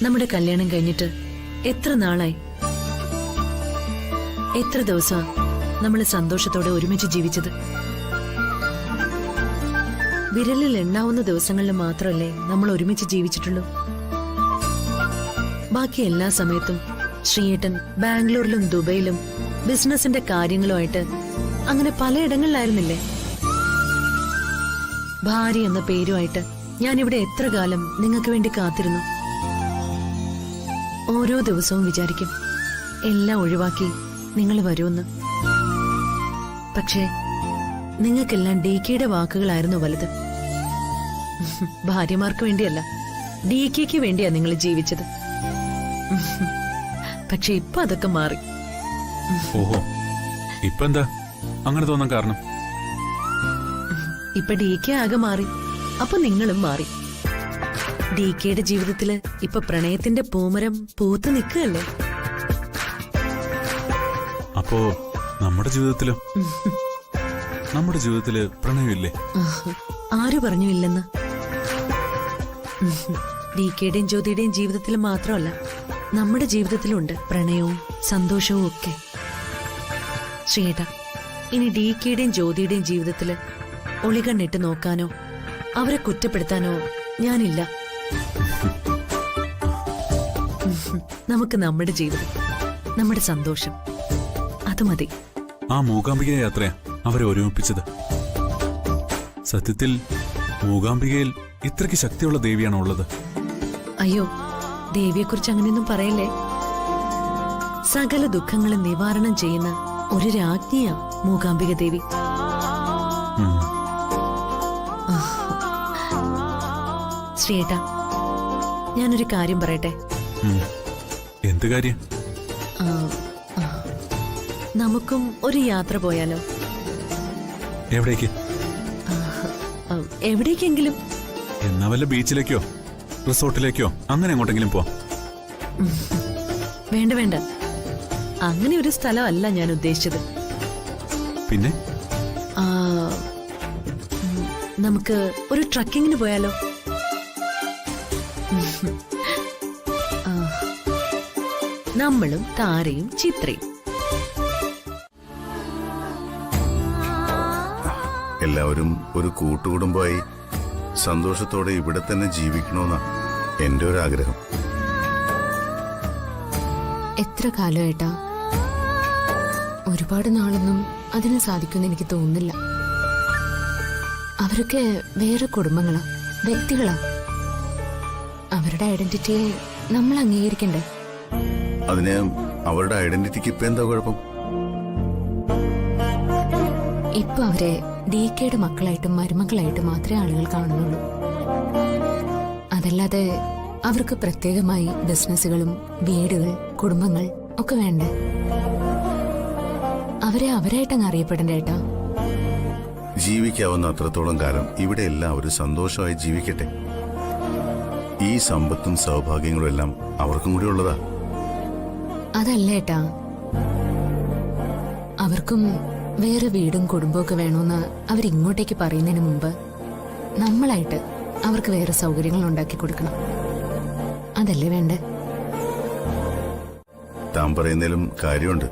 നമ്മുടെ കല്യാണം കഴിഞ്ഞിട്ട് എത്ര നാളായി, എത്ര ദിവസമാ നമ്മൾ സന്തോഷത്തോടെ ഒരുമിച്ച് ജീവിച്ചത്. വിരലിൽ എണ്ണാവുന്ന ദിവസങ്ങളിൽ മാത്രമല്ലേ നമ്മൾ ഒരുമിച്ച് ജീവിച്ചിട്ടുള്ളൂ. ബാക്കി എല്ലാ സമയത്തും ശ്രീയേട്ടൻ ബാംഗ്ലൂരിലും ദുബൈയിലും ബിസിനസിന്റെ കാര്യങ്ങളുമായിട്ട് അങ്ങനെ പലയിടങ്ങളിലായിരുന്നില്ലേ. ഭാര്യ എന്ന പേരുമായിട്ട് ഞാനിവിടെ എത്ര കാലം നിങ്ങൾക്ക് വേണ്ടി കാത്തിരുന്നു. ഓരോ ദിവസവും വിചാരിക്കും എല്ലാം ഒഴിവാക്കി നിങ്ങൾ വരുമെന്ന്. പക്ഷേ നിങ്ങൾക്കെല്ലാം DKയുടെ വാക്കുകളായിരുന്നു വലുത്. ഭാര്യമാർക്ക് വേണ്ടിയല്ല, DKക്ക് വേണ്ടിയാ നിങ്ങൾ ജീവിച്ചത്. പക്ഷെ ഇപ്പൊ അതൊക്കെ മാറി. ഓഹോ, ഇപ്പൊ എന്താ അങ്ങനെ തോന്നാൻ കാരണം? ഇപ്പൊ DK ആകെ മാറി, അപ്പൊ നിങ്ങളും മാറി. DKയുടെ ജീവിതത്തില് ഇപ്പൊ പ്രണയത്തിന്റെ പൂമരം പൂത്ത് നിൽക്കുകയല്ലേ. അപ്പോ നമ്മുടെ ജീവിതത്തില് പ്രണയമില്ലേ? ആര് പറഞ്ഞു ഇല്ലെന്ന്? DKയുടെയും ജ്യോതിയുടെയും ജീവിതത്തിൽ മാത്രമല്ല, നമ്മുടെ ജീവിതത്തിലുണ്ട് പ്രണയവും സന്തോഷവും ഒക്കെ. ശ്രീയേട്ടാ, ഇനി DKയുടെയും ജ്യോതിയുടെയും ജീവിതത്തില് ഒളികണ്ണിട്ട് നോക്കാനോ അവരെ കുറ്റപ്പെടുത്താനോ ഞാനില്ല. നമുക്ക് നമ്മുടെ ജീവിതം, നമ്മുടെ സന്തോഷം, അത് മതി. ആ മൂകാംബിക യാത്രയാ അവരെ ഒരുമിപ്പിച്ചത്. സത്യത്തിൽ മൂകാംബികയിൽ ഇത്രയ്ക്ക് ശക്തിയുള്ള ദേവിയാണോ ഉള്ളത്? അയ്യോ, ദേവിയെക്കുറിച്ച് അങ്ങനെയൊന്നും പറയല്ലേ. സകല ദുഃഖങ്ങളും നിവാരണം ചെയ്യുന്ന ഒരു രാജ്ഞിയാ മൂകാംബിക ദേവി. ശ്രീയേട്ടാ, ഞാനൊരു കാര്യം പറയട്ടെ. എന്ത് കാര്യം? നമുക്കും ഒരു യാത്ര പോയാലോ? എവിടേക്ക്? എവിടേക്കെങ്കിലും. എന്നാ വല്ല ബീച്ചിലേക്കോ റിസോർട്ടിലേക്കോ അങ്ങനെ എങ്ങോട്ടെങ്കിലും പോവാം. വേണ്ട വേണ്ട, അങ്ങനെ ഒരു സ്ഥലമല്ല ഞാൻ ഉദ്ദേശിച്ചത്. പിന്നെ നമുക്ക് ഒരു ട്രക്കിങ്ങിന് പോയാലോ? നമ്മളും താരയും ചിത്രയും. എല്ലാവരും ഒരു കൂട്ടുകുടുംബമായി സന്തോഷത്തോടെ ഇവിടെ തന്നെ ജീവിക്കണമെന്നാ എന്റെ ഒരു ആഗ്രഹം. എത്ര കാലമായിട്ടാ? ഒരുപാട് നാളൊന്നും അതിന് സാധിക്കുമെന്ന് എനിക്ക് തോന്നുന്നില്ല. അവരൊക്കെ വേറെ കുടുംബങ്ങളാ, വ്യക്തികളാ. അവരുടെ ഐഡന്റിറ്റിയെ നമ്മൾ അംഗീകരിക്കണ്ടേ? അതിന് അവരുടെ ഐഡന്റിറ്റിക്ക് ഇപ്പൊ എന്താ കുഴപ്പം? ഇപ്പൊ അവരെ DKയുടെ മക്കളായിട്ടും മരുമക്കളായിട്ടും മാത്രമേ ആളുകൾ കാണുന്നുള്ളൂ. അതല്ലാതെ അവർക്ക് പ്രത്യേകമായി ബിസിനസ്സുകളും വീടുകൾ, കുടുംബങ്ങൾ ഒക്കെ വേണ്ടേ? അവരെ അവരായിട്ടങ്ങ് അറിയപ്പെടണ്ടേ ഏട്ടാ? ജീവിക്കാവുന്ന അത്രത്തോളം കാലം ഇവിടെ എല്ലാവരും സന്തോഷമായി ജീവിക്കട്ടെ. ഈ സമ്പത്തും സൗഭാഗ്യങ്ങളും എല്ലാം അവർക്കും കൂടി ഉള്ളതാ. അതല്ല ഏട്ടാ, അവർക്കും വേറെ വീടും കുടുംബവും ഒക്കെ വേണമെന്ന് അവരിങ്ങോട്ടേക്ക് പറയുന്നതിന് മുമ്പ് നമ്മളായിട്ട് അവർക്ക് വേറെ സൗകര്യങ്ങൾ ഉണ്ടാക്കി കൊടുക്കണം. അതല്ലേ വേണ്ടേ? താൻ പറയുന്നതിലും കാര്യമുണ്ട്.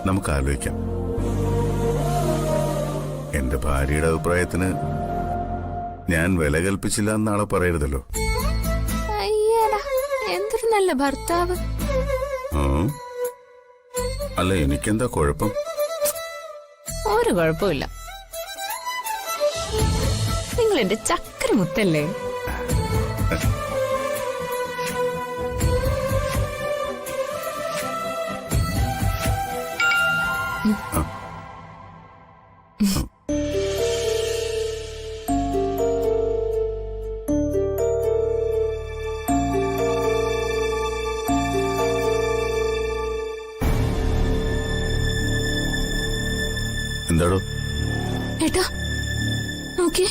നമുക്ക് ആലോചിക്കാം. എന്റെ ഭാര്യയുടെ അഭിപ്രായത്തിന് ഞാൻ വില കൽപ്പിച്ചില്ല എന്നാളെ പറയരുതല്ലോ. എന്തൊരു നല്ല ഭർത്താവ്. അല്ല, എനിക്കെന്താ കുഴപ്പം? ഒരു കുഴപ്പമില്ല. നിങ്ങൾ എന്റെ ചക്കര മുത്തല്ലേ? എന്താടോ? ഏട്ടാ നോക്കിയേ.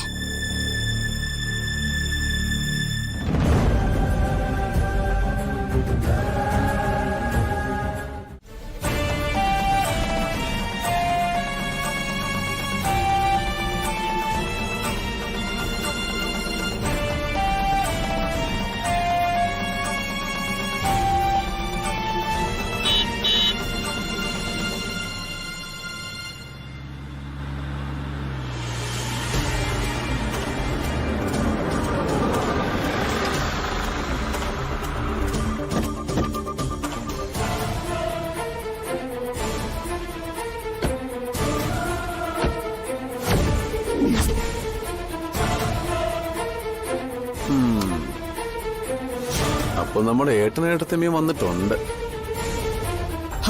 അപ്പൊ നമ്മുടെ ഏട്ടനേട്ടത്തമ്മയും വന്നിട്ടുണ്ട്.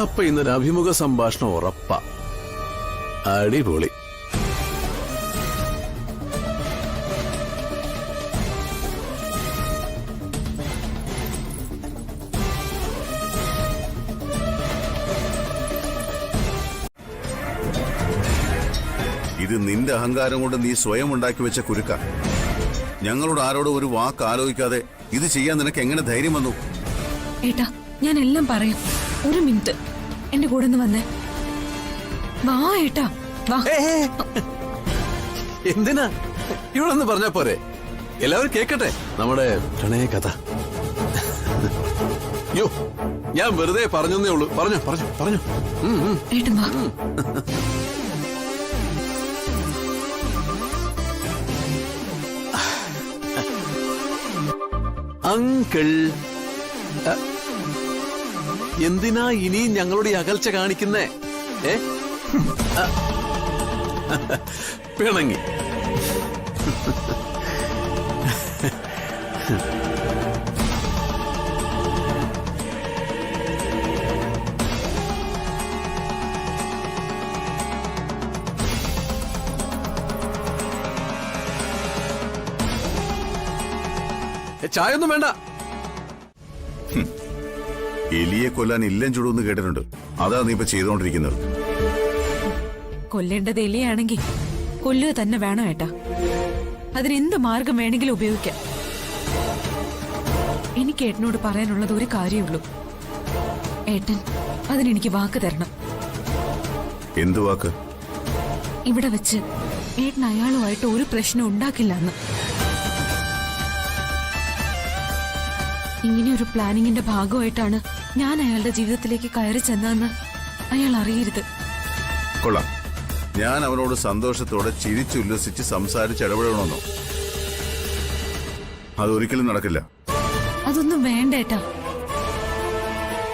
അപ്പൊ ഇന്നൊരു അഭിമുഖ സംഭാഷണം ഉറപ്പാ. അടിപൊളി. ഇത് നിന്റെ അഹങ്കാരം കൊണ്ട് നീ സ്വയം ഉണ്ടാക്കി വെച്ച കുരുക്ക. ഞങ്ങളോട് ആരോടും ഒരു വാക്ക് ആലോചിക്കാതെ ഇത് ചെയ്യാൻ നിനക്ക് എങ്ങനെ ധൈര്യം വന്നു? ഏട്ടാ, ഞാൻ എല്ലാം പറയാം. ഒരു മിനിറ്റ് എന്റെ കൂടെ ഒന്ന് വന്നേ. വാ ഏട്ടാ, വാ. എന്തിനാ ഇവിടെ ഒന്ന് പറഞ്ഞാ പോരെ? എല്ലാവരും കേക്കട്ടെ നമ്മുടെ പ്രണയ കഥ. യോ, ഞാൻ വെറുതെ പറഞ്ഞേ ഉള്ളൂ. പറഞ്ഞു പറഞ്ഞു പറഞ്ഞു. ഏട്ടൻ വാ. അങ്കിൾ, എന്തിനാ ഇനിയും ഞങ്ങളുടെ ഈ അകൽച്ച കാണിക്കുന്നേ? പിണങ്ങി. ചായ ഒന്നും വേണ്ട. എലിയെ കൊല്ലാൻ ഇല്ലം ചുടുന്ന് കേട്ടിട്ടുണ്ട്. അതാ നീ ഇപ്പൊ ചെയ്തോണ്ടിരിക്കുന്നത്. കൊല്ലേണ്ടത് എലിയാണെങ്കിൽ കൊല്ലുക തന്നെ വേണം ഏട്ടാ. അതിനെന്ത് മാർഗം വേണമെങ്കിലും ഉപയോഗിക്കാം. എനിക്ക് ഏട്ടനോട് പറയാനുള്ളത് ഒരു കാര്യമുള്ളൂ. ഏട്ടൻ അതിനെനിക്ക് വാക്ക് തരണം. എന്ത് വാക്ക്? ഇവിടെ വെച്ച് ഏട്ടൻ അയാളുമായിട്ട് ഒരു പ്രശ്നം ഉണ്ടാക്കില്ലെന്ന്. ഇങ്ങനെ ഒരു പ്ലാനിങ്ങിന്റെ ഭാഗമായിട്ടാണ് ഞാൻ അയാളുടെ ജീവിതത്തിലേക്ക് കയറി ചെന്നതെന്ന് അയാൾ അറിയരുത്. കൊള്ളാം. ഞാൻ അവനോട് സന്തോഷത്തോടെ ചിരിച്ചുല്ലസിച്ച് സംസാരിച്ച് ഇടപെടണമെന്നോ? അതൊരിക്കലും നടക്കില്ല. അതൊന്നും വേണ്ട ഏട്ടാ.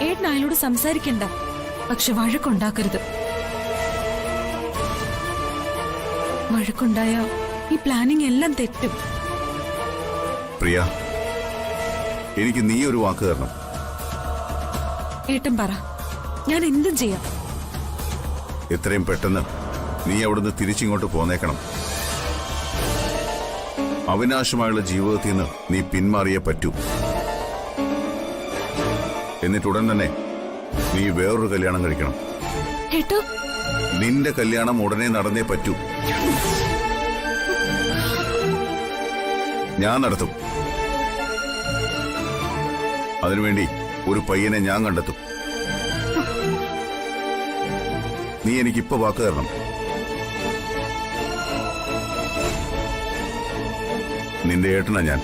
ഏട്ടൻ അയാളോട് സംസാരിക്കണ്ട, പക്ഷെ വഴക്കുണ്ടാക്കരുത്. വഴക്കുണ്ടായ ഈ പ്ലാനിങ് എല്ലാം തെറ്റും. പ്രിയ, എനിക്ക് നീ ഒരു വാക്ക് തരണം. ഏട്ടൻ പറ, ഞാൻ എന്തും ചെയ്യാം. എത്രയും പെട്ടെന്ന് നീ അവിടുന്ന് തിരിച്ചിങ്ങോട്ട് പോന്നേക്കണം. അവിനാശമായുള്ള ജീവിതത്തിൽ നിന്ന് നീ പിന്മാറിയേ പറ്റൂ. എന്നിട്ടുടൻ തന്നെ നീ വേറൊരു കല്യാണം കഴിക്കണം. ഏട്ടോ, നിന്റെ കല്യാണം ഉടനെ നടന്നേ പറ്റൂ. ഞാൻ നടത്തും. അതിനുവേണ്ടി ഒരു പയ്യനെ ഞാൻ കണ്ടെത്തും. നീ എനിക്കിപ്പോ വാക്ക് തരണം. നിന്റെ ഏട്ടനാ ഞാൻ.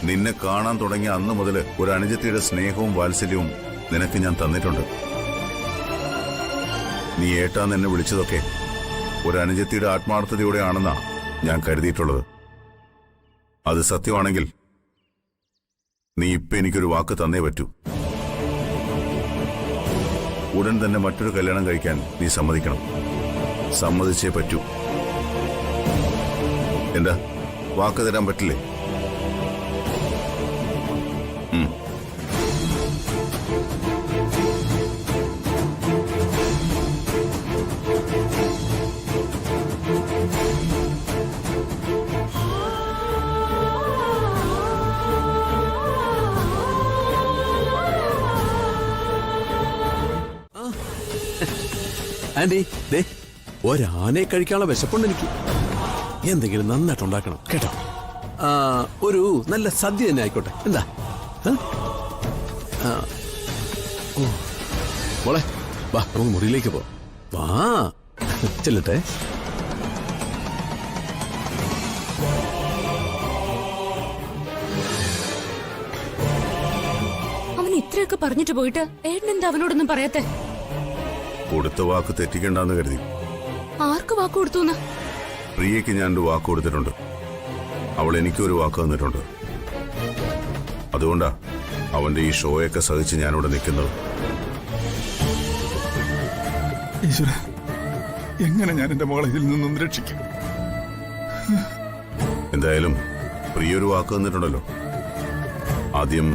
നിന്നെ കാണാൻ തുടങ്ങിയ അന്ന് മുതൽ ഒരു അനുജത്തിയുടെ സ്നേഹവും വാത്സല്യവും നിനക്ക് ഞാൻ തന്നിട്ടുണ്ട്. നീ ഏട്ടാന്ന് എന്നെ വിളിച്ചതൊക്കെ ഒരു അനുജത്തിയുടെ ആത്മാർത്ഥതയോടെയാണെന്നാ ഞാൻ കരുതിയിട്ടുള്ളത്. അത് സത്യമാണെങ്കിൽ നീ ഇപ്പൊ എനിക്കൊരു വാക്ക് തന്നേ പറ്റൂ. ഉടൻ തന്നെ മറ്റൊരു കല്യാണം കഴിക്കാൻ നീ സമ്മതിക്കണം. സമ്മതിച്ചേ പറ്റൂ. എന്താ, വാക്ക് തരാൻ പറ്റില്ലേ? ആന്റി, ദേ ഒരാനയെ കഴിക്കാനുള്ള വിശപ്പുണ്ട് എനിക്ക്. എന്തെങ്കിലും നന്നായിട്ട് ഉണ്ടാക്കണം കേട്ടോ. ഒരു നല്ല സദ്യ തന്നെ ആയിക്കോട്ടെ. എന്താ? മോളെ വാ, നമുക്ക് മുറിയിലേക്ക് പോ. വാ, ചെല്ലട്ടെ. അവൻ ഇത്രയൊക്കെ പറഞ്ഞിട്ട് പോയിട്ട് ഏട്ടൻ എന്താ അവനോടൊന്നും പറയാത്തെ? കൊടുത്ത വാക്ക് തെറ്റിക്കണ്ടെന്ന് കരുതി. ആർക്ക് വാക്ക് കൊടുത്തു? പ്രിയയ്ക്ക് ഞാൻ ഒരു വാക്ക് കൊടുത്തിട്ടുണ്ട്. അവൾ എനിക്കൊരു വാക്ക് തന്നിട്ടുണ്ട്. അതുകൊണ്ടാ അവന്റെ ഈ ഷോയൊക്കെ സഹിച്ച് ഞാനിവിടെ നിൽക്കുന്നത്. ഈശ്വര, എങ്ങനെ ഞാൻ എന്റെ മകളെ ഇതിൽ നിന്നും രക്ഷിക്കും? എന്തായാലും പ്രിയ ഒരു വാക്ക് തന്നിട്ടുണ്ടല്ലോ. ആദ്യം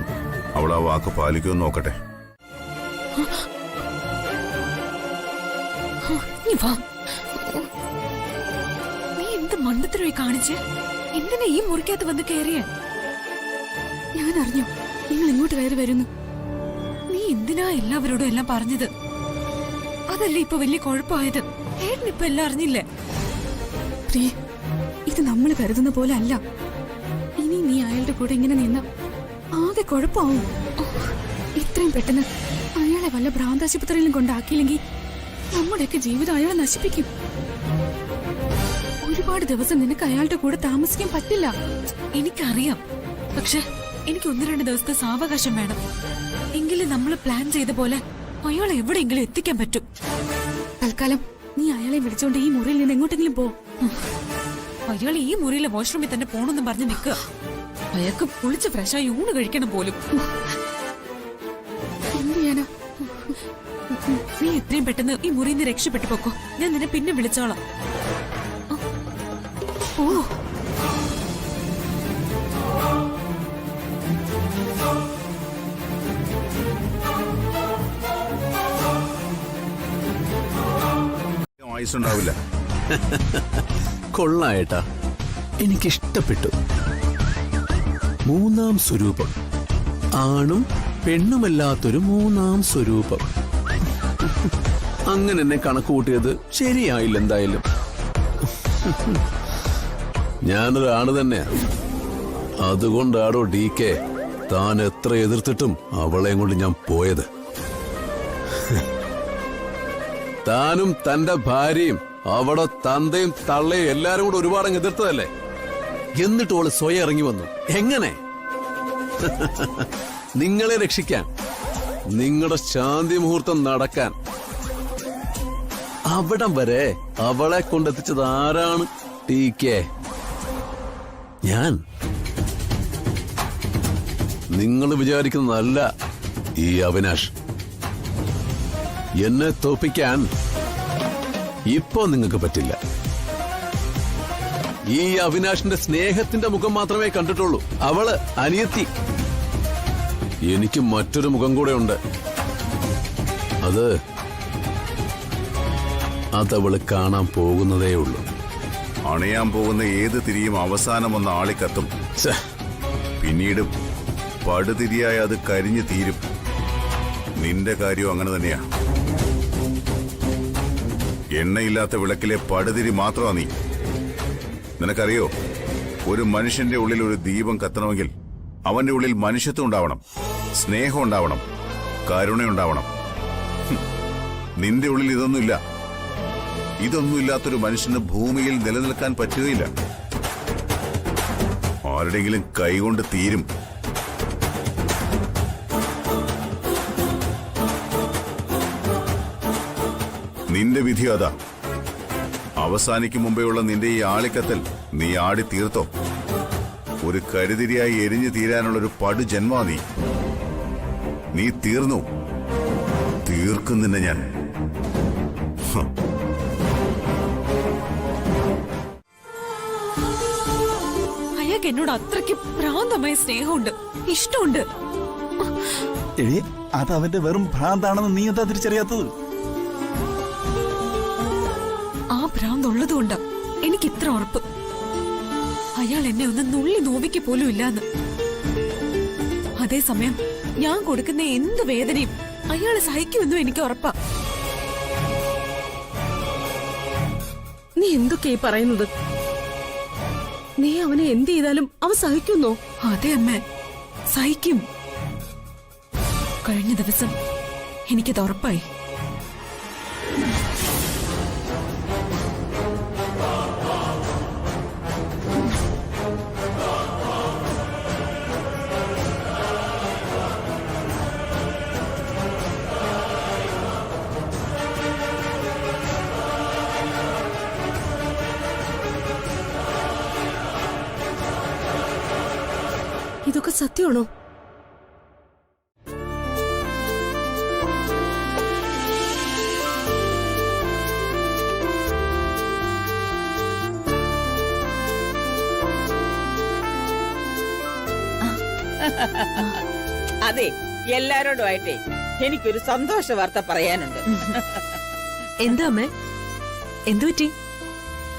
അവൾ ആ വാക്ക് പാലിക്കുമെന്ന് നോക്കട്ടെ. നീ വാ. നീ എന്ത് മണ്ടത്തരമായി കാണിച്ച് എന്തിനാ ഈ മുറിക്കകത്ത് വന്ന് കയറിയ? ഞാൻ അറിഞ്ഞു നിങ്ങൾ ഇങ്ങോട്ട് കയറി വരുന്നു. നീ എന്തിനാ എല്ലാവരോടും എല്ലാം പറഞ്ഞത്? അതല്ലേ ഇപ്പൊ വലിയ കുഴപ്പമായത്. ഏട്ടനിപ്പൊ എല്ലാം അറിഞ്ഞില്ലേ? പ്രിയ, ഇത് നമ്മൾ കരുതുന്ന പോലെ അല്ല. ഇനി നീ അയാളുടെ കൂടെ ഇങ്ങനെ നിന്ന ആകെ കുഴപ്പമാവും. ഇത്രയും പെട്ടെന്ന് അയാളെ വല്ല ഭ്രാന്താശുപത്രിയിലും കൊണ്ടാക്കിയില്ലെങ്കിൽ നമ്മുടെയൊക്കെ ജീവിതം അയാളെ നശിപ്പിക്കും. ഒരുപാട് ദിവസം നിനക്ക് അയാളുടെ കൂടെ താമസിക്കാൻ പറ്റില്ല. എനിക്കറിയാം, പക്ഷെ എനിക്ക് 1-2 ദിവസത്തെ സാവകാശം വേണം. എങ്കിലും നമ്മൾ പ്ലാൻ ചെയ്ത പോലെ അയാളെ എവിടെയെങ്കിലും എത്തിക്കാൻ പറ്റും. തൽക്കാലം നീ അയാളെ വിളിച്ചോണ്ട് ഈ മുറിയിൽ നിന്ന് എങ്ങോട്ടെങ്കിലും പോ. അയാൾ ഈ മുറിയിലെ വാഷ്റൂമിൽ തന്നെ പോണെന്ന് പറഞ്ഞ് നിൽക്കുക. അയാൾക്ക് കുളിച്ച് ഫ്രഷായി ഊണ് കഴിക്കണം പോലും. എന്ത് ചെയ്യാനാ? നീ എത്രയും പെട്ടെന്ന് ഈ മുറിയിൽ നിന്ന് രക്ഷപ്പെട്ടു പോക്കോ. ഞാൻ നിന്നെ പിന്നെ വിളിച്ചോളാം. ഓ, ആയുസുണ്ടാവില്ല. കൊള്ളായേട്ടാ, എനിക്കിഷ്ടപ്പെട്ടു. 3-ാം സ്വരൂപം, ആണും പെണ്ണുമല്ലാത്തൊരു 3-ാം സ്വരൂപം. അങ്ങനെ എന്നെ കണക്ക് കൂട്ടിയത് ശരിയായില്ല. എന്തായാലും ഞാനൊരാണ് തന്നെയാ. അതുകൊണ്ടാടോ DK താൻ എത്ര എതിർത്തിട്ടും അവളെയും കൊണ്ട് ഞാൻ പോയത്. താനും തന്റെ ഭാര്യയും അവിടെ തന്തയും തള്ളയും എല്ലാരും കൂടെ ഒരുപാട് എതിർത്തതല്ലേ? എന്നിട്ട് അവള് സ്വയം ഇറങ്ങി വന്നു. എങ്ങനെ? നിങ്ങളെ രക്ഷിക്കാൻ, നിങ്ങളുടെ ശാന്തി മുഹൂർത്തം നടക്കാൻ. അവിടം വരെ അവളെ കൊണ്ടെത്തിച്ചത് ആരാണ്? DK. ഞാൻ. നിങ്ങൾ വിചാരിക്കുന്നതല്ല ഈ അവിനാഷ്. എന്നെ തോപ്പിക്കാൻ ഇപ്പോ നിങ്ങൾക്ക് പറ്റില്ല. ഈ അവിനാഷിന്റെ സ്നേഹത്തിന്റെ മുഖം മാത്രമേ കണ്ടിട്ടുള്ളൂ. അവള് അനിയത്തി. എനിക്ക് മറ്റൊരു മുഖം കൂടെ ഉണ്ട്. അതവള് കാണാൻ പോകുന്നതേ ഉള്ളൂ. അണയാൻ പോകുന്ന ഏത് തിരിയും അവസാനം ഒന്ന് ആളിക്കത്തും. പിന്നീട് പടുതിരിയായി അത് കരിഞ്ഞു തീരും. നിന്റെ കാര്യം അങ്ങനെ തന്നെയാ. എണ്ണയില്ലാത്ത വിളക്കിലെ പടുതിരി മാത്രമാ നീ. നിനക്കറിയോ, ഒരു മനുഷ്യന്റെ ഉള്ളിൽ ഒരു ദീപം കത്തണമെങ്കിൽ അവന്റെ ഉള്ളിൽ മനുഷ്യത്വം ഉണ്ടാവണം, സ്നേഹം ഉണ്ടാവണം, കരുണയുണ്ടാവണം. നിന്റെ ഉള്ളിൽ ഇതൊന്നുമില്ല. ഇതൊന്നുമില്ലാത്തൊരു മനുഷ്യന് ഭൂമിയിൽ നിലനിൽക്കാൻ പറ്റുകയില്ല. ആരുടെങ്കിലും കൈകൊണ്ട് തീരും. നിന്റെ വിധി അതാ. അവസാനിക്കും മുമ്പേയുള്ള നിന്റെ ഈ ആളിക്കത്തൽ നീ ആടി തീർത്തോ. ഒരു കരുതിരിയായി എരിഞ്ഞു തീരാനുള്ളൊരു പടുജന്മാ നീ തീർന്നു. തീർക്കും നിന്നെ ഞാൻ. അയാൾക്ക് എന്നോട് അത്രയ്ക്ക് ഭ്രാന്തമായ സ്നേഹമുണ്ട്, ഇഷ്ടമുണ്ട്. എഴേ, അത് അവന്റെ വെറും ഭ്രാന്താണെന്ന് നീ എന്താ തിരിച്ചറിയാത്തത്? ആ ഭ്രാന്തുള്ളതുകൊണ്ട് എനിക്ക് ഇത്ര ഉറപ്പ്. അയാൾ എന്നെ ഒന്ന് നുള്ളി നോവിക്ക് പോലും ഇല്ലാന്ന്. അതേസമയം ഞാൻ കൊടുക്കുന്ന എന്ത് വേദനയും അയാള് സഹിക്കുമെന്നും എനിക്ക് ഉറപ്പാ. നീ എന്തൊക്കെയായി പറയുന്നത്? നീ അവനെ എന്ത് ചെയ്താലും അവൻ സഹിക്കുന്നോ? അതെ അമ്മേ, സഹിക്കും. കഴിഞ്ഞ ദിവസം എനിക്കത് ഉറപ്പായി. ഇതൊക്കെ സത്യമാണോ? അതെ, എല്ലാരോടുമായിട്ടേ എനിക്കൊരു സന്തോഷ വാർത്ത പറയാനുണ്ട്. എന്താ അമ്മേ, എന്തു പറ്റി?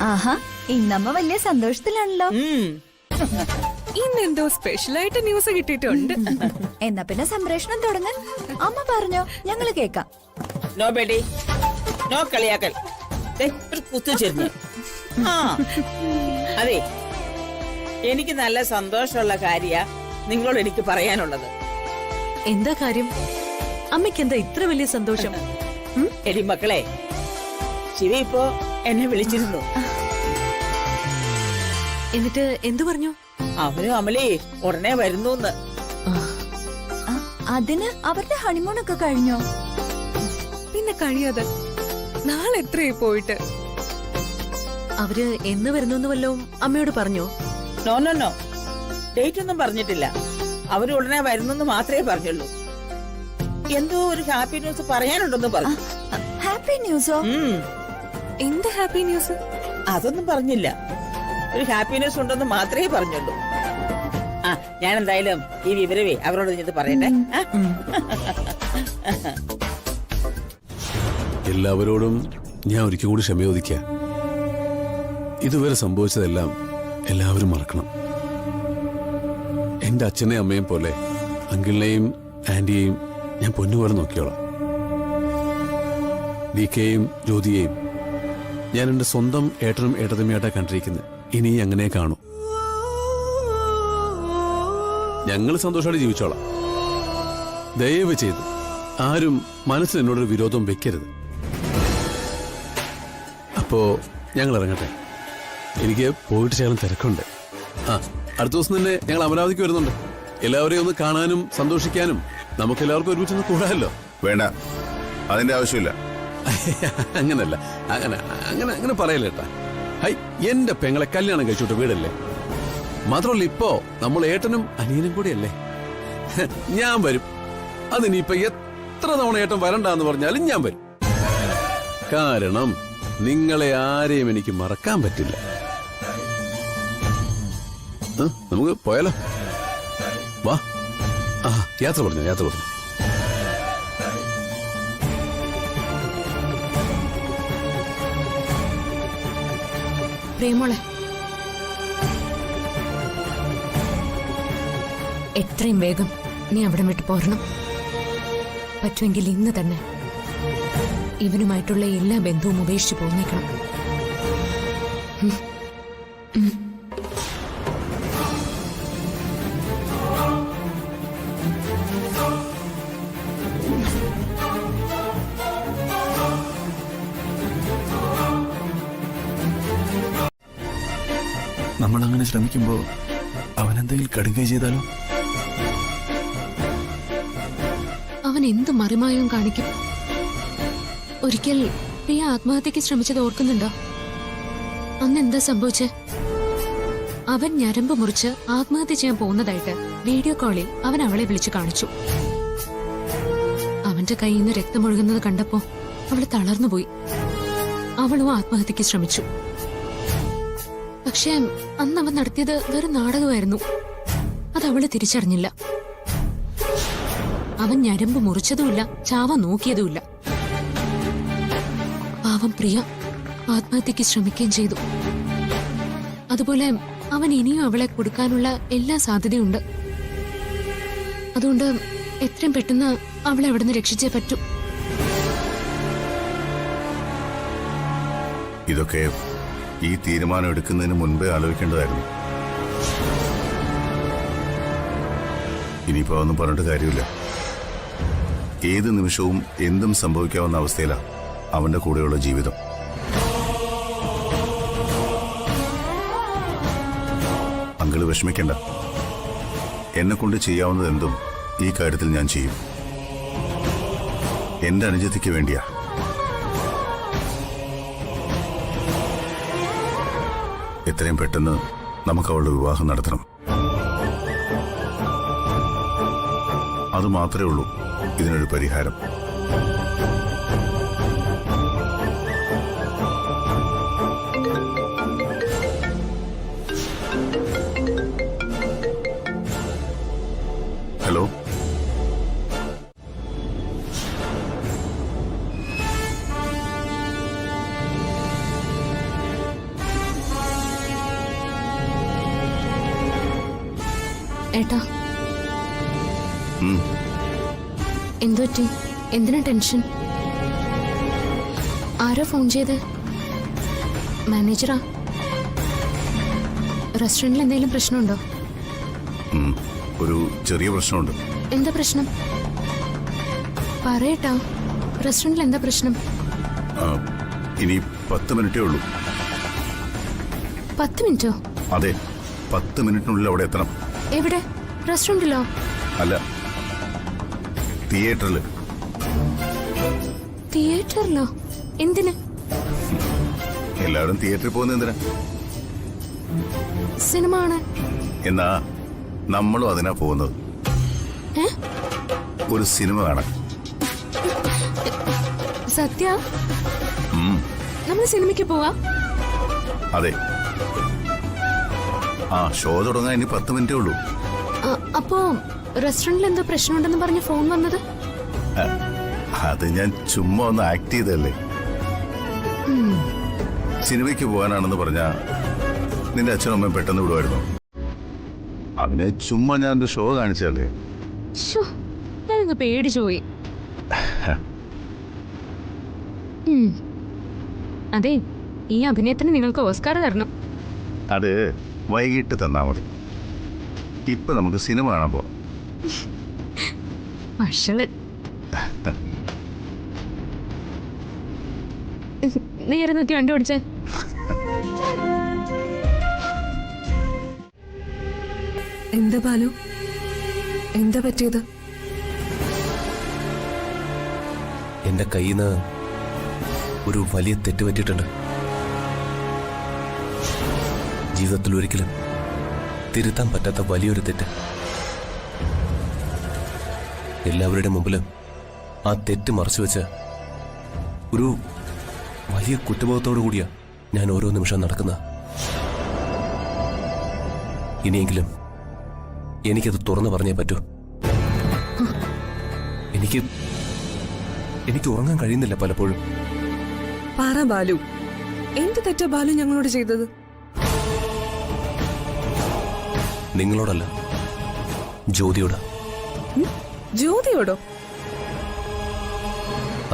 ആഹാ, ഇന്നമ്മ വലിയ സന്തോഷത്തിലാണല്ലോ. ഇന്നെന്തോ സ്പെഷ്യലായിട്ട് ന്യൂസ് കിട്ടിയിട്ടുണ്ട്. എന്നാ പിന്നെ സംപ്രേഷണം തുടങ്ങാൻ അമ്മ പറഞ്ഞോ, ഞങ്ങള് കേക്കാം. നോ ബേഡി, നോ കളിയാക്കൽ. ഒരു കുത്തുചെരിഞ്ഞു. അതെ, എനിക്ക് നല്ല സന്തോഷമുള്ള കാര്യ നിങ്ങളോട് എനിക്ക് പറയാനുള്ളത്. എന്താ കാര്യം? അമ്മയ്ക്ക് എന്താ ഇത്ര വലിയ സന്തോഷം? എടി മക്കളെ, ശിവ ഇപ്പോ എന്നെ വിളിച്ചിരുന്നു. എന്നിട്ട് എന്തു പറഞ്ഞു? അവനും അമലേ ഉടനെ വരുന്നു. അതിന് അവരുടെ ഹണിമൂണൊക്കെ കഴിഞ്ഞോ? പിന്നെ കഴിയാതെ നാളെ എത്രയായി പോയിട്ട്? അവര് എന്ന് വരുന്നു വല്ലതും അമ്മയോട് പറഞ്ഞോ? നോ നോ നോ, ഡേറ്റ് ഒന്നും പറഞ്ഞിട്ടില്ല. അവര് ഉടനെ വരുന്നെന്ന് മാത്രമേ പറഞ്ഞുള്ളൂ. എന്തോ ഒരു ഹാപ്പി ന്യൂസ് പറയാനുണ്ടെന്ന് പറഞ്ഞു. ഹാപ്പി ന്യൂസോ? എന്ത് ഹാപ്പി ന്യൂസ്? അതൊന്നും പറഞ്ഞില്ല. ഒരു ഹാപ്പി ന്യൂസ് ഉണ്ടെന്ന് മാത്രമേ പറഞ്ഞുള്ളൂ. ആ, ഞാൻ എന്തായാലും ഈ വിവരവേ അവരോട് ഇത് പറയട്ടെ. എല്ലാവരോടും ഞാൻ ഒരിക്കൽ കൂടി ക്ഷമ ചോദിക്കുക. ഇതുവരെ സംഭവിച്ചതെല്ലാം എല്ലാവരും മറക്കണം. എന്റെ അച്ഛനെയും അമ്മയും പോലെ അങ്കിളിനെയും ആന്റിയെയും ഞാൻ പൊന്നുപോലെ നോക്കിയോളാം. DKയെയും ജ്യോതിയെയും ഞാൻ എന്റെ സ്വന്തം ഏട്ടനും ഏട്ടതമ്മയായിട്ടാ കണ്ടിരിക്കുന്നത്. ഇനി അങ്ങനെ കാണൂ. ഞങ്ങൾ സന്തോഷത്തോടെ ജീവിച്ചോളാം. ദയവ് ചെയ്ത് ആരും മനസ്സിൽ എന്നോടൊരു വിരോധം വെക്കരുത്. അപ്പോ ഞങ്ങൾ ഇറങ്ങട്ടെ. എനിക്ക് പോയിട്ട് ശകലം തിരക്കുണ്ട്. അടുത്ത ദിവസം തന്നെ ഞങ്ങൾ അമരാവതിക്ക് വരുന്നുണ്ട്. എല്ലാവരെയും ഒന്ന് കാണാനും സന്തോഷിക്കാനും നമുക്ക് എല്ലാവർക്കും ഒരുമിച്ചൊന്ന് കൂടാമല്ലോ. വേണ്ട, അതിന്റെ ആവശ്യമില്ല. അങ്ങനല്ല, അങ്ങനെ അങ്ങനെ അങ്ങനെ പറയല്ലേട്ടാ. ഹൈ, എന്റെ പെങ്ങളെ കല്യാണം കഴിച്ചോട്ട് വീടല്ലേ. മാത്രമല്ല ഇപ്പോ നമ്മൾ ഏട്ടനും അനിയനും കൂടിയല്ലേ. ഞാൻ വരും. അതിനിപ്പോ എത്ര തവണ ഏട്ടൻ വരണ്ടെന്ന് പറഞ്ഞാലും ഞാൻ വരും. കാരണം നിങ്ങളെ ആരെയും എനിക്ക് മറക്കാൻ പറ്റില്ല. നമുക്ക് പോയാലോ? വാ. യാത്ര പറഞ്ഞു, യാത്ര പറഞ്ഞു. പ്രേമോളെ, എത്രയും വേഗം നീ അവിടെ വിട്ട് പോരണം. പറ്റുമെങ്കിൽ ഇന്ന് തന്നെ ഇവനുമായിട്ടുള്ള എല്ലാ ബന്ധവും ഉപേക്ഷിച്ച് പോന്നേക്കണം. നമ്മൾ അങ്ങനെ ശ്രമിക്കുമ്പോ അവനെന്തെങ്കിലും കടുകൈ ചെയ്താലോ? അവൻ എന്ത് മറിമായവും കാണിക്കും. ഒരിക്കൽ പ്രിയ ആത്മഹത്യക്ക് ശ്രമിച്ചത് ഓർക്കുന്നുണ്ടോ? അന്ന് എന്താ സംഭവിച്ചേ? അവൻ ഞരമ്പ് മുറിച്ച് ആത്മഹത്യ ചെയ്യാൻ പോകുന്നതായിട്ട് വീഡിയോ കോളിൽ അവൻ അവളെ വിളിച്ചു കാണിച്ചു. അവന്റെ കയ്യിൽ നിന്ന് രക്തമൊഴുകുന്നത് കണ്ടപ്പോ അവള് തളർന്നുപോയി. അവളും ആത്മഹത്യക്ക് ശ്രമിച്ചു. പക്ഷേ അന്ന് അവൻ നടത്തിയത് വെറും നാടകമായിരുന്നു. അത് അവള് തിരിച്ചറിഞ്ഞില്ല. അവൻ ഞരമ്പ് മുറിച്ചതുമില്ല, ചാവ നോക്കിയതുമില്ല. പാവം പ്രിയ ആത്മഹത്യക്ക് ശ്രമിക്കുകയും ചെയ്തു. അതുപോലെ അവൻ ഇനിയും അവളെ കൊടുക്കാനുള്ള എല്ലാ സാധ്യതയുണ്ട്. അതുകൊണ്ട് എത്രയും പെട്ടെന്ന് അവളെ അവിടുന്ന് രക്ഷിച്ചേ പറ്റൂ. ഇതൊക്കെ ഈ തീരുമാനം എടുക്കുന്നതിന് മുൻപേ ആലോചിക്കേണ്ടതായിരുന്നു. ഇനിയിപ്പോ ഒന്നും പറഞ്ഞിട്ട് കാര്യമില്ല. ഏത് നിമിഷവും എന്തും സംഭവിക്കാവുന്ന അവസ്ഥയിലാണ് അവന്റെ കൂടെയുള്ള ജീവിതം. അങ്കിള് വിഷമിക്കണ്ട. എന്നെ കൊണ്ട് ചെയ്യാവുന്നത് എന്തും ഈ കാര്യത്തിൽ ഞാൻ ചെയ്യും. എന്റെ അനുജത്തിക്ക് വേണ്ടിയാ. എത്രയും പെട്ടെന്ന് നമുക്ക് അവളുടെ വിവാഹം നടത്തണം. അത് മാത്രമേ ഉള്ളൂ ഇതിനൊരു പരിഹാരം. ഏട്ടാ ഉം. എന്തു പറ്റി? എന്തിനാ ടെൻഷൻ? ആരാ ഫോൺ ചെയ്ത്? മാനേജറാ? റെസ്റ്റോറന്റിൽ എന്തെങ്കിലും പ്രശ്നമുണ്ടോ? ഉം. ഒരു ചെറിയ പ്രശ്നമുണ്ട്. എന്താ പ്രശ്നം? പറയട്ടാ, റെസ്റ്റോറന്റിൽ എന്താ പ്രശ്നം? ആ, ഇനി 10 മിനിറ്റേ ഉള്ളൂ. 10 മിനിറ്റോ? അതെ, 10 മിനിറ്റിനുള്ളിൽ അവിടെ എത്തണം. എവിടെ? റെസ്റ്റോറന്റിലോ? അല്ല, തിയേറ്ററിൽ. തിയേറ്ററിലോ? എന്തിന്? എല്ലാവരും തിയേറ്ററിൽ പോകുന്നത് എന്തിനാ? സിനിമ ആണ്. എന്നാ നമ്മളും അതിനാ പോകുന്നത്. ഏ? ഒരു സിനിമ കാണാൻ. സത്യ? ഉം. നമ്മൾ സിനിമയ്ക്ക് പോവാ? അതെ. ആ, ഷോ തുടങ്ങാൻ ഇനി 10 മിനിറ്റേ ഉള്ളൂ. അപ്പോ റെസ്റ്റോറന്റിൽ എന്തോ പ്രശ്നമുണ്ടെന്ന് പറഞ്ഞ് ഫോൺ വന്നത്? അത് ഞാൻ ചുമ്മാ ഒന്ന് ആക്ട് ചെയ്തല്ലേ. സിനിമയ്ക്ക് പോകാനാണെന്ന് പറഞ്ഞാ നിന്റെ അച്ഛനും അമ്മയും പെട്ടെന്ന് വിടുമായിരുന്നു. അതിനെ ചുമ്മാ ഞാൻ ഒരു ഷോ കാണിച്ചല്ലേ. ഞാനങ്ങ് പേടിച്ചു പോയി. അതെ, ഈ അഭിനയത്തിന് നിങ്ങൾക്ക് ഓസ്കാർ തരണം. അത് വൈകിട്ട് തന്നാ മതി. ഇപ്പൊ നമുക്ക് സിനിമ കാണാൻ പോവാം. മഷള്. നേരെ നോക്കി വണ്ടി ഓടിച്ചേ. എന്താ ബാലു, എന്താ പറ്റിയത്? എന്റെ കയ്യിൽ നിന്ന് ഒരു വലിയ തെറ്റ് പറ്റിയിട്ടുണ്ട്. ജീവിതത്തിൽ ഒരിക്കലും തിരുത്താൻ പറ്റാത്ത വലിയൊരു തെറ്റ്. എല്ലാവരുടെ മുമ്പിലും ആ തെറ്റ് മറച്ചു വെച്ച് ഒരു വലിയ കുറ്റബോധത്തോടു കൂടിയാ ഞാൻ ഓരോ നിമിഷം നടക്കുന്നത്. ഇനിയെങ്കിലും എനിക്കത് തുറന്നു പറഞ്ഞേ പറ്റൂ. എനിക്ക് ഉറങ്ങാൻ കഴിയുന്നില്ല പലപ്പോഴും. പറ ബാലു, എന്ത് തെറ്റാ ബാലു ഞങ്ങളോട് ചെയ്തത്? നിങ്ങളോടല്ല, ജ്യോതിയോട്. ജ്യോതിയോടോ?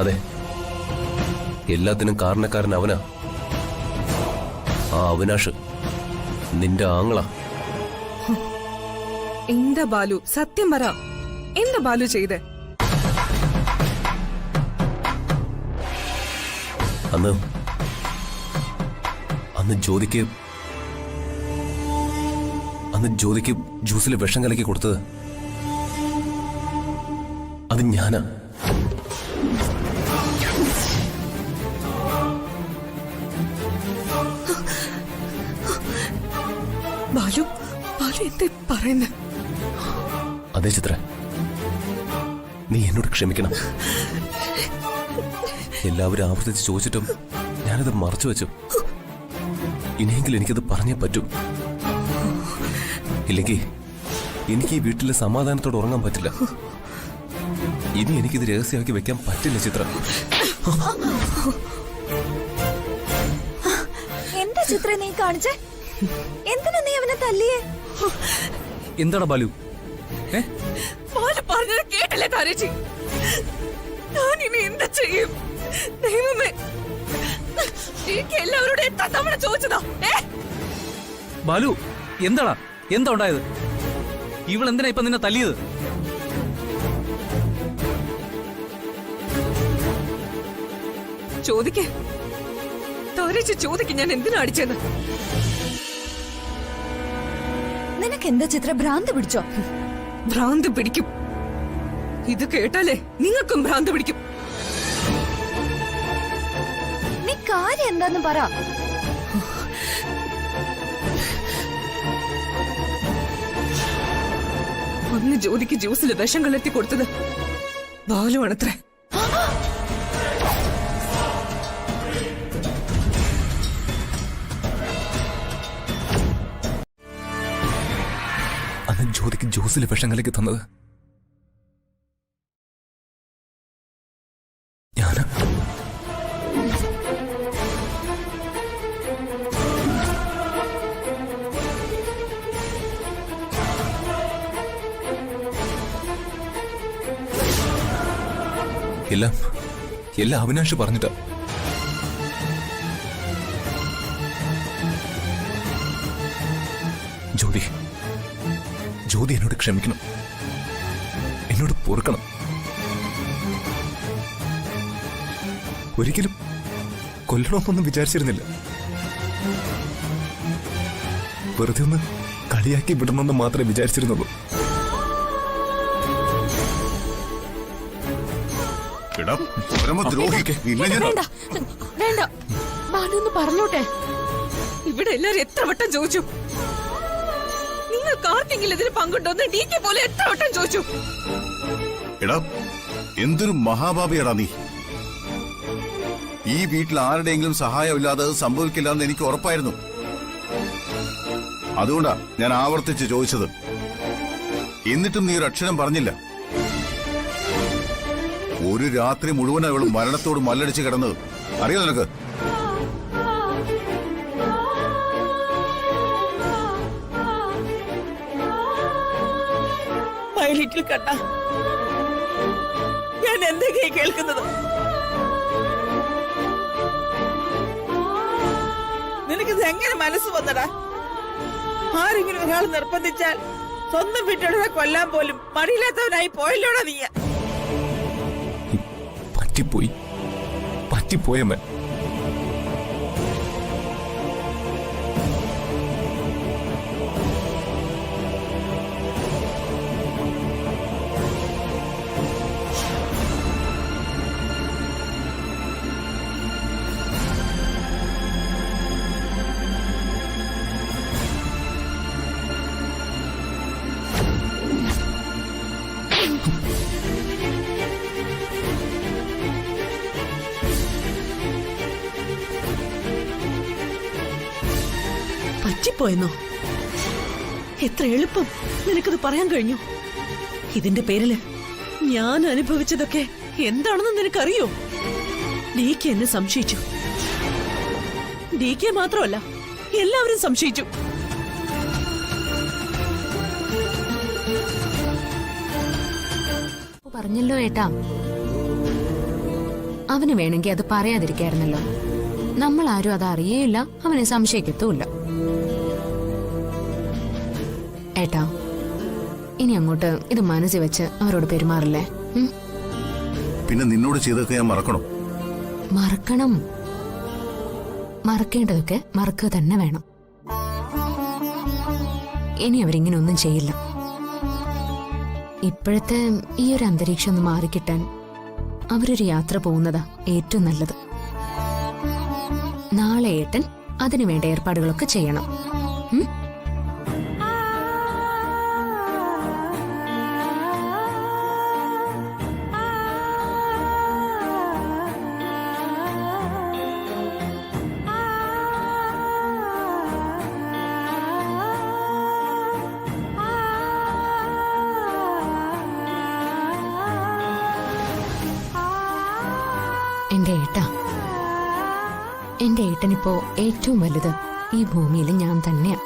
അതെ, എല്ലാത്തിനും കാരണക്കാരൻ അവനാ. ആ അവിനാഷ് നിന്റെ ആങ്ങളാ. എന്താ ബാലു, സത്യം പറ, എന്താ ബാലു ചെയ്തേ? അന്ന് ജ്യോതിക്ക് ജ്യൂസിൽ വിഷം കലക്കി കൊടുത്തത് അത് ഞാനാ. ബാലു, ബാലു എന്താ പറയുന്നേ? അതെ ചിത്ര, നീ എന്നോട് ക്ഷമിക്കണം. എല്ലാവരും ആവർത്തിച്ച് ചോദിച്ചിട്ടും ഞാനത് മറച്ചു വെച്ചു. ഇനിയെങ്കിലും എനിക്കത് പറഞ്ഞേ പറ്റൂ. ഇല്ലെങ്കിൽ എനിക്ക് ഈ വീട്ടിൽ സമാധാനത്തോടെ ഉറങ്ങാൻ പറ്റില്ല. ഇനി എനിക്കിത് രഹസ്യമാക്കി വെക്കാൻ പറ്റില്ല ചിത്ര. എന്താ ചിത്ര നീ കാണിച്ചേ? എന്തിനാ നീ അവനെ തല്ലിയേ? എന്താണ് ബാലു? ബാലു പറഞ്ഞത് കേട്ടില്ലേ താരേച്ചി? ഞാൻ ഇനി എന്താ ചെയ്യും? ദൈവമേ, എനിക്ക് എല്ലാവരോടും എത്ര തവണ ചോദിച്ചതാ? ബാലു, എന്താടാ, എന്താ ഉണ്ടായത്? ഇവളെന്തിനാ ഇപ്പൊ നിന്നെ തല്ലിയത്? ചോദിക്കേ, താരേച്ചി ചോദിക്കും ഞാൻ എന്തിനാ അടിച്ചത്? നിനക്ക് എന്താ ചിത്ര, ഭ്രാന്ത് പിടിച്ചോ? ഭ്രാന്ത് പിടിക്കും. ഇത് കേട്ടാലേ നിങ്ങൾക്കും ഭ്രാന്ത് പിടിക്കും. നീ കാര്യം എന്താന്ന് പറ. അന്ന് ജ്യോതിക്ക് ജ്യൂസിൽ വിഷം കലർത്തി കൊടുത്തത് ബാലു ആണത്രേ. അന്ന് ജ്യോതിക്ക് ജ്യൂസിൽ വിഷം കലക്കി തന്നത് ഞാനാ. എല്ലാം അവിനാഷ് പറഞ്ഞിട്ടാ. ജ്യോതി എന്നോട് ക്ഷമിക്കണം, എന്നോട് പൊറുക്കണം. ഒരിക്കലും കൊല്ലണമെന്നൊന്നും വിചാരിച്ചിരുന്നില്ല. വെറുതെ ഒന്ന് കളിയാക്കി വിടണമെന്ന് മാത്രമേ വിചാരിച്ചിരുന്നുള്ളൂ. വേണ്ട വേണ്ട, ബാലു ഒന്ന് പറഞ്ഞോട്ടെ. ഇവിടെ എല്ലാരും എത്ര വട്ടം ചോദിച്ചു, നിങ്ങൾക്ക് ആർക്കെങ്കിലും ഇതിന് പങ്കുണ്ടോന്ന് DK പോലെ എത്ര വട്ടം ചോദിച്ചു. എടാ, എന്തൊരു മഹാഭാപിയടാ നീ. ഈ വീട്ടിൽ ആരുടെയെങ്കിലും സഹായമില്ലാതെ അത് സംഭവിക്കില്ല എന്ന് എനിക്ക് ഉറപ്പായിരുന്നു. അതുകൊണ്ടാ ഞാൻ ആവർത്തിച്ച് ചോദിച്ചത്. എന്നിട്ടും നീ ഒരു അക്ഷരം പറഞ്ഞില്ല. ഒരു രാത്രി മുഴുവൻ അവൾ മരണത്തോട് മല്ലടിച്ച് കിടന്നത് അറിയോ നിനക്ക്? പൈലറ്റിൽ കണ്ട ഞാൻ എന്തൊക്കെയാ കേൾക്കുന്നത്? നിനക്കിത് എങ്ങനെ മനസ്സ് വന്നടാ? ആരെങ്കിലും ഒരാൾ നിർബന്ധിച്ചാൽ സ്വന്തം വീട്ടുകാരെ കൊല്ലാൻ പോലും മടിയില്ലാത്തവനായി പോയല്ലോടാ നീ. പറ്റിപ്പോയമ്മ. പറ്റിപ്പോയെന്നോ? എത്ര എളുപ്പം നിനക്കത് പറയാൻ കഴിഞ്ഞു. ഇതിന്റെ പേരില് ഞാൻ അനുഭവിച്ചതൊക്കെ എന്താണെന്ന് നിനക്കറിയോ? DK എന്നെ സംശയിച്ചു. DK മാത്രമല്ല, എല്ലാവരും സംശയിച്ചു. പറഞ്ഞല്ലോ ഏട്ടാ, അവന് വേണമെങ്കിൽ അത് പറയാതിരിക്കായിരുന്നല്ലോ. നമ്മൾ ആരും അത് അറിയേയില്ല, അവനെ സംശയിക്കത്തുമില്ല. ഏട്ടാ, ഇനി അങ്ങോട്ട് ഇത് മനസ്സിൽ വെച്ച് അവരോട് പെരുമാറില്ലേ? പിന്നെ നിന്നോട് ചെയ്തൊക്കെ ഞാൻ മറക്കണോ? മറക്കണം. മറക്കേണ്ടതൊക്കെ മറക്കുക തന്നെ വേണം. ഇനി അവരിങ്ങനെ ഒന്നും ചെയ്യില്ല. ഇപ്പോഴത്തെ ഈ ഒരു അന്തരീക്ഷം ഒന്ന് മാറിക്കിട്ടാൻ അവരൊരു യാത്ര പോകുന്നതാ ഏറ്റവും നല്ലത്. നാളെ ഏട്ടൻ അതിനു വേണ്ട ഏർപ്പാടുകളൊക്കെ ചെയ്യണം. എന്റെ ഏട്ടനിപ്പോ ഏറ്റവും വലുത് ഈ ഭൂമിയിൽ ഞാൻ തന്നെയാ.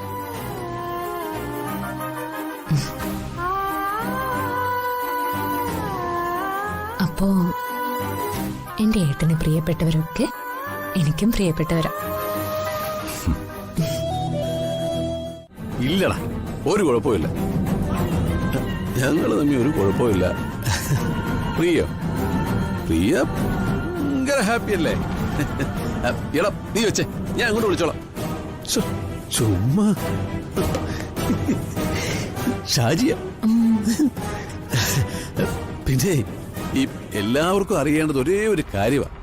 അപ്പോ എന്റെ ഏട്ടന് പ്രിയപ്പെട്ടവരൊക്കെ എനിക്കും പ്രിയപ്പെട്ടവരാ. ഇല്ലടാ, ഒരു കുഴപ്പമില്ല. ഞങ്ങൾ തമ്മിൽ ഒരു കുഴപ്പമില്ല. പ്രിയ ഭയങ്കര ഹാപ്പി അല്ലേ? എടാ, നീ വെച്ചേ, ഞാൻ അങ്ങോട്ട് വിളിച്ചോളാം. ചുമ്മാ ഷാജിയ. പിന്നെ ഈ എല്ലാവർക്കും അറിയേണ്ടത് ഒരേ ഒരു കാര്യമാണ്,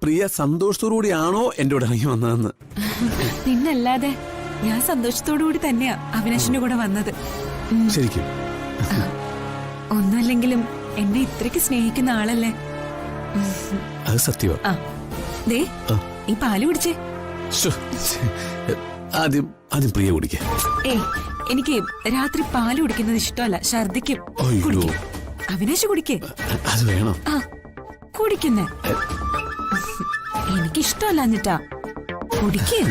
പ്രിയ സന്തോഷത്തോടുകൂടിയാണോ എന്റെ കൂടെ ഇറങ്ങി വന്നതെന്ന്. പിന്നല്ലാതെ ഞാൻ സന്തോഷത്തോടുകൂടി തന്നെയാ അവിനാശിന്റെ കൂടെ വന്നത്. ശരിക്കും ഒന്നുമല്ലെങ്കിലും എന്നെ ഇത്രയ്ക്ക് സ്നേഹിക്കുന്ന ആളല്ലേ. അത് സത്യമാ. ദേ, ഈ പാല് കുടിച്ചേ. ആദ്യം പ്രിയ കുടിക്കേ. എനിക്ക് രാത്രി പാല് കുടിക്കുന്നത് ഇഷ്ടമല്ല, ഛർദിക്കും. അവിനാശ് കുടിക്കേ. അത് വേണം. കുടിക്കുന്നേ എനിക്കിഷ്ടമല്ല. എന്നിട്ടാ കുടിക്കേ.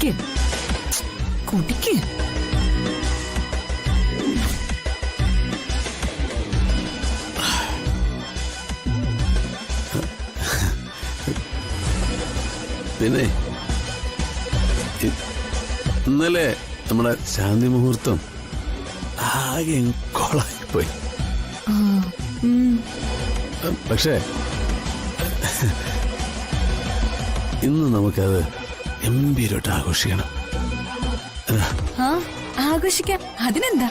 കുടിക്ക് കുടിക്ക്. പിന്നെ ഇന്നലെ നമ്മുടെ ശാന്തി മുഹൂർത്തം ആകെ കൊളായിപ്പോയി. പക്ഷേ ഇന്ന് നമുക്കത് ഗംഭീരമായിട്ട് ആഘോഷിക്കണം. ആ ആഘോഷിക്കാം, അതിനെന്താ.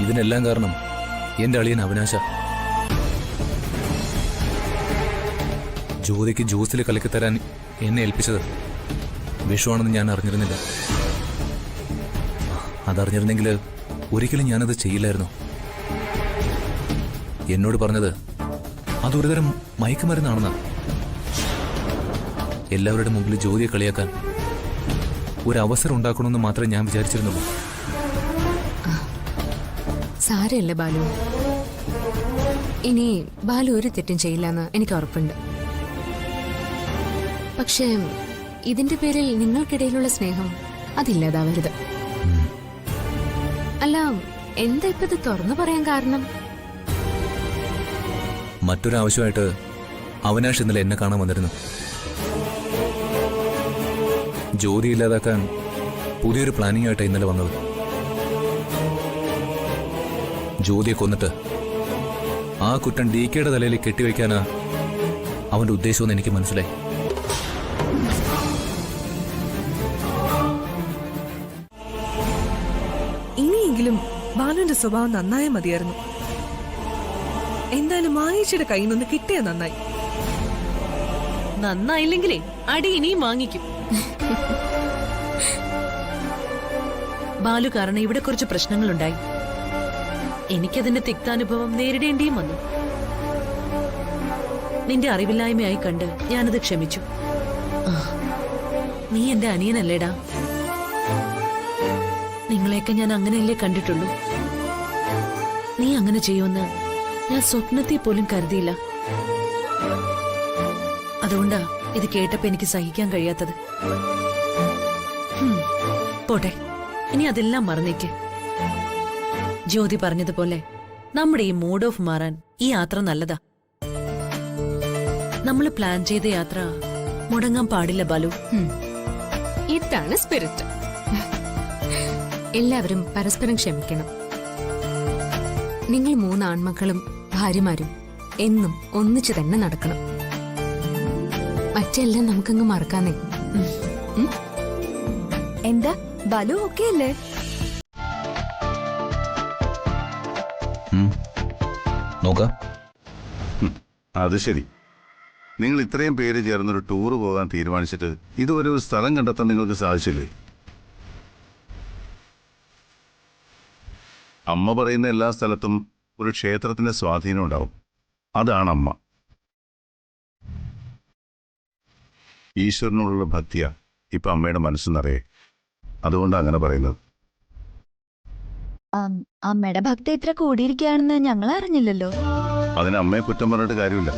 ഇതിനെല്ലാം കാരണം എന്റെ അളിയൻ അവിനാശ. ജ്യോതിക്ക് ജ്യൂസിൽ കലക്കിത്തരാൻ എന്നെ ഏൽപ്പിച്ചത് വിഷമാണെന്ന് ഞാൻ അറിഞ്ഞിരുന്നില്ല. അതറിഞ്ഞിരുന്നെങ്കിൽ ഒരിക്കലും ഞാനത് ചെയ്യില്ലായിരുന്നു. എന്നോട് പറഞ്ഞത് അതൊരുതരം മയക്കുമരുന്നാണെന്നാ. എല്ലാവരുടെ മുമ്പിൽ ജ്യോതിയെ കളിയാക്കാൻ ഒരവസരം ഉണ്ടാക്കണമെന്ന് മാത്രമേ ഞാൻ വിചാരിച്ചിരുന്നുള്ളൂ. സാരമില്ല ബാലു. ഇനി ബാലു ഒരു തെറ്റും ചെയ്യില്ലെന്ന് എനിക്ക് ഉറപ്പുണ്ട്. പക്ഷേ ഇതിന്റെ പേരിൽ നിങ്ങൾക്കിടയിലുള്ള സ്നേഹം അതില്ലാതാവരുത്. അല്ല, എന്താ ഇപ്പൊ ഇത് തുറന്നു പറയാൻ കാരണം? മറ്റൊരാവശ്യമായിട്ട് അവിനാഷ് ഇന്നലെ എന്നെ കാണാൻ വന്നിരുന്നു. ജ്യോതി ഇല്ലാതാക്കാൻ പുതിയൊരു പ്ലാനിംഗ് ആയിട്ട് ഇന്നലെ വന്നത്. ജ്യോതിയെ കൊന്നിട്ട് ആ കുറ്റം DKയുടെ തലയിൽ കെട്ടിവെക്കാനാ അവന്റെ ഉദ്ദേശമെന്ന് എനിക്ക് മനസ്സിലായി. ഇനിയെങ്കിലും ബാലുവിന്റെ സ്വഭാവം നന്നായ മതിയായിരുന്നു. എന്തായാലും മായേച്ചിയുടെ കയ്യിൽ നിന്ന് കിട്ടിയ നന്നായി. നന്നായില്ലെങ്കിലേ അടി ഇനിയും വാങ്ങിക്കും. ബാലു കാരണം ഇവിടെ കുറച്ച് പ്രശ്നങ്ങളുണ്ടായി. എനിക്കതിന്റെ തിക്താനുഭവം നേരിടേണ്ടിയും വന്നു. നിന്റെ അറിവില്ലായ്മയായി കണ്ട് ഞാനത് ക്ഷമിച്ചു. നീ എന്റെ അനിയനല്ലേടാ. നിങ്ങളെയൊക്കെ ഞാൻ അങ്ങനെയല്ലേ കണ്ടിട്ടുള്ളൂ. നീ അങ്ങനെ ചെയ്യുമെന്ന് ഞാൻ സ്വപ്നത്തിൽ പോലും കരുതിയില്ല. അതുകൊണ്ടാ ഇത് കേട്ടപ്പോ എനിക്ക് സഹിക്കാൻ കഴിയാത്തത്. പോട്ടെ, ഇനി അതെല്ലാം മറന്നേക്ക്. ജ്യോതി പറഞ്ഞതുപോലെ നമ്മുടെ ഈ മൂഡ് ഓഫ് മാറാൻ ഈ യാത്ര നല്ലതാ. നമ്മൾ പ്ലാൻ ചെയ്ത യാത്ര മുടങ്ങാൻ പാടില്ല ബാലു. ഇതാണ് സ്പിരിറ്റ്. എല്ലാവരും പരസ്പരം ക്ഷമിക്കണം. നിങ്ങൾ 3 ആൺമക്കളും ഭാര്യമാരും എന്നും ഒന്നിച്ചു തന്നെ നടക്കണം. മറ്റെല്ലാം നമുക്കങ്ങ് മറക്കാന്നേ. എന്താ ബാലു ഓക്കെ അല്ലേ? നോക്കാം. അത് ശരി. നിങ്ങൾ ഇത്രയും പേര് ചേർന്നൊരു ടൂറ് പോകാൻ തീരുമാനിച്ചിട്ട് ഇതുവരെ ഒരു സ്ഥലം കണ്ടെത്താൻ നിങ്ങൾക്ക് സാധിച്ചില്ലേ? അമ്മ പറയുന്ന എല്ലാ സ്ഥലത്തും ഒരു ക്ഷേത്രത്തിന്റെ സ്വാധീനം ഉണ്ടാവും. അതാണ് അമ്മ. ഈശ്വരനോടുള്ള ഭക്തിയാ ഇപ്പൊ അമ്മയുടെ മനസ്സ് നിറയെ. അതുകൊണ്ടാണ് അങ്ങനെ പറയുന്നത്. അമ്മയുടെ ഭക്തി ഇത്ര കൂടിയിരിക്കുകയാണെന്ന് ഞങ്ങൾ അറിഞ്ഞില്ലല്ലോ. അതിന് അമ്മയെ കുറ്റം പറഞ്ഞിട്ട് കാര്യമില്ല.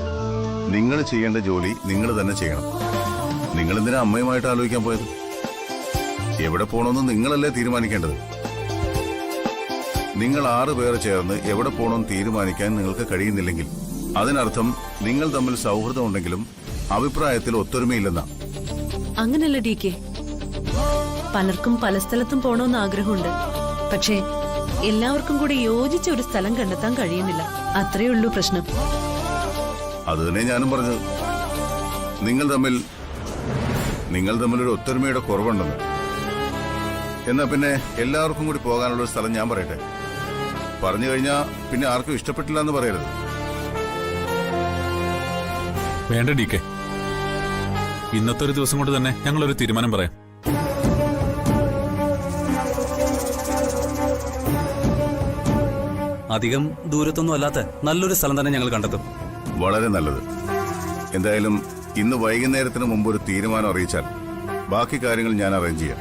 നിങ്ങൾ ചെയ്യേണ്ട ജോലി നിങ്ങൾ തന്നെ ചെയ്യണം. നിങ്ങൾ എന്തിനാ അമ്മയുമായിട്ട് ആലോചിക്കാൻ പോയത്? എവിടെ പോകണമെന്ന് നിങ്ങളല്ലേ തീരുമാനിക്കേണ്ടത്. നിങ്ങൾ 6 പേർ ചേർന്ന് എവിടെ പോകണമെന്ന് തീരുമാനിക്കാൻ നിങ്ങൾക്ക് കഴിയുന്നില്ലെങ്കിൽ അതിനർത്ഥം നിങ്ങൾ തമ്മിൽ സൗഹൃദം ഉണ്ടെങ്കിലും അഭിപ്രായത്തിൽ ഒത്തൊരുമയില്ലെന്നാ. അങ്ങനല്ല DK. പലർക്കും പല സ്ഥലത്തും പോണമെന്ന് ആഗ്രഹമുണ്ട്. പക്ഷേ എല്ലാവർക്കും കൂടി യോജിച്ച ഒരു സ്ഥലം കണ്ടെത്താൻ കഴിയുന്നില്ല. അത്രേ ഉള്ളൂ പ്രശ്നം. അത് തന്നെ ഞാനും പറഞ്ഞത്. നിങ്ങൾ തമ്മിൽ ഒരു ഒത്തൊരുമയുടെ കുറവുണ്ടെന്ന്. എന്നാ പിന്നെ എല്ലാവർക്കും കൂടി പോകാനുള്ള ഒരു സ്ഥലം ഞാൻ പറയട്ടെ. പറഞ്ഞു കഴിഞ്ഞാ പിന്നെ ആർക്കും ഇഷ്ടപ്പെട്ടില്ല എന്ന് പറയരുത്. വേണ്ട DK. ഇന്നത്തെ ഒരു ദിവസം കൊണ്ട് തന്നെ ഞങ്ങളൊരു തീരുമാനം പറയാം. അധികം ദൂരത്തൊന്നും അല്ലാത്ത നല്ലൊരു സ്ഥലം തന്നെ ഞങ്ങൾ കണ്ടെത്തും. വളരെ നല്ലത്. എന്തായാലും ഇന്ന് വൈകുന്നേരത്തിന് മുമ്പ് ഒരു തീരുമാനം അറിയിച്ചാൽ ബാക്കി കാര്യങ്ങൾ ഞാൻ അറേഞ്ച് ചെയ്യാം.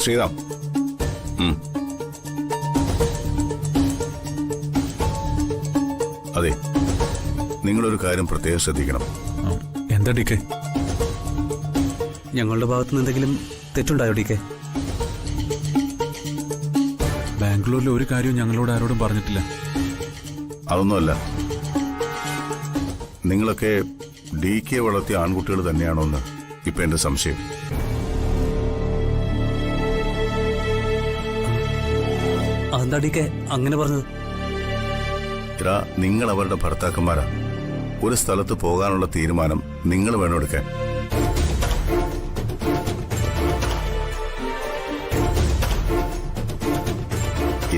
ശ്രീറാം, അതെ, നിങ്ങളൊരു കാര്യം പ്രത്യേകം ശ്രദ്ധിക്കണം. എന്താ ഡി കെ? ഞങ്ങളുടെ ഭാഗത്തുനിന്ന് എന്തെങ്കിലും തെറ്റുണ്ടായോ ഡി കെ? ബാംഗ്ലൂരിലെ ഒരു കാര്യവും ഞങ്ങളോട് ആരോടും പറഞ്ഞിട്ടില്ല. അതൊന്നുമല്ല, നിങ്ങളൊക്കെ ഡി കെ വളർത്തിയ ആൺകുട്ടികൾ തന്നെയാണോ എന്ന് ഇപ്പൊ എന്റെ സംശയം. അതെന്താ ഡി കെ അങ്ങനെ പറഞ്ഞത്? ഇതാ, നിങ്ങൾ അവരുടെ ഭർത്താക്കന്മാരാ. ഒരു സ്ഥലത്ത് പോകാനുള്ള തീരുമാനം നിങ്ങൾ വേണം എടുക്കാൻ.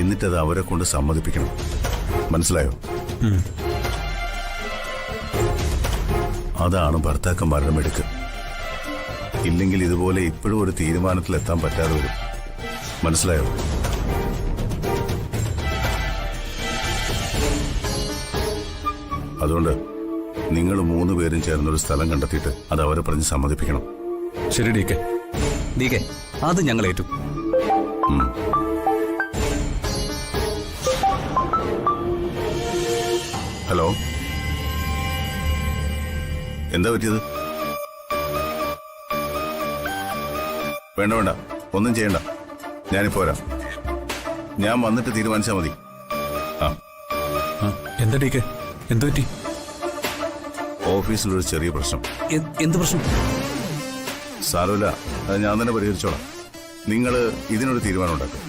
എന്നിട്ടത് അവരെ കൊണ്ട് സമ്മതിപ്പിക്കണം. മനസ്സിലായോ? അതാണ് ഭർത്താക്കന്മാരുടെ മെടുക്ക്. ഇല്ലെങ്കിൽ ഇതുപോലെ ഇപ്പോഴും ഒരു തീരുമാനത്തിലെത്താൻ പറ്റാതെ വരും. മനസ്സിലായോ? അതുകൊണ്ട് നിങ്ങൾ 3 പേരും ചേർന്നൊരു സ്ഥലം കണ്ടെത്തിയിട്ട് അത് അവരെ പറഞ്ഞ് സമ്മതിപ്പിക്കണം. ശരി ഡി കെ. ഡി കെ, അത് ഞങ്ങൾ ഏറ്റു. ഹലോ, എന്താ പറ്റിയത്? വേണ്ട വേണ്ട, ഒന്നും ചെയ്യണ്ട. ഞാനിപ്പോ വരാം. ഞാൻ വന്നിട്ട് തീരുമാനിച്ചാൽ മതി. എന്താ ഡി കെ? എന്തു പറ്റി? ഓഫീസിലൊരു ചെറിയ പ്രശ്നം. എന്ത് പ്രശ്നം? സാരമില്ല, അത് ഞാൻ തന്നെ പരിഹരിച്ചോളാം. നിങ്ങൾ ഇതിനൊരു തീരുമാനം ഉണ്ടാക്കും.